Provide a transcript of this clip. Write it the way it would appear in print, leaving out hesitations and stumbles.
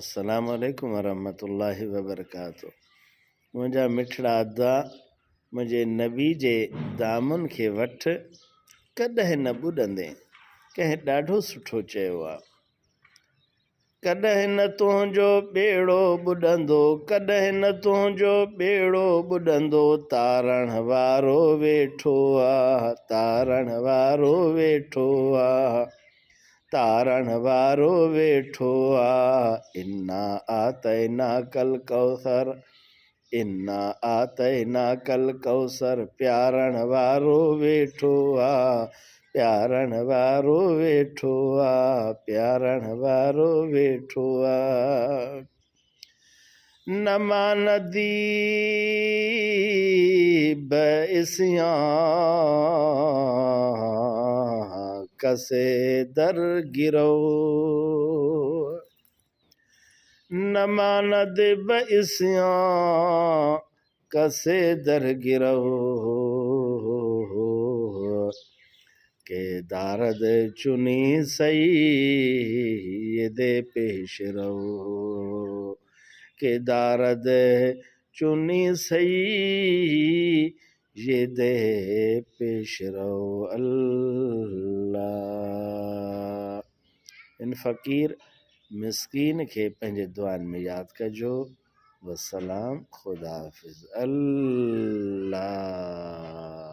अस्सलामु अलैकुम वरहमतुल्लाहि वबरकातुहू। मुंहिंजा मिठड़ा अदा मुंहिंजे नबी जे दामन खे वठ, कॾहिं न ॿुॾंदे। कंहिं ॾाढो सुठो चयो आहे, कॾहिं न तुंहिंजो ॿेड़ो ॿुॾंदो, कॾहिं न तुंहिंजो ॿेड़ो ॿुॾंदो, तारण वारो वेठो आहे, तारण वारो वेठो आहे, तारण वारो वेठो आहे। इन्ना आतैना कल कौसर, इन्ना आतैना कल कौसर, प्यारण वारो वेठो आहे, प्यारण वारो वेठो आहे, प्यारण वारो वेठो आहे। न मानदी बइसियां कसे दर गिरो, न मानद बइसियां कसे दर गिरो, के दारद चुनी सही दे पेश रहो, के दारद चुनी सही ये दे पेश रहो। अल्लाह इन फ़कीर मिस्कीन खे पंहिंजे दुआनि में यादि कजो। वसलाम, खुदा हाफ़िज़। अल्लाह।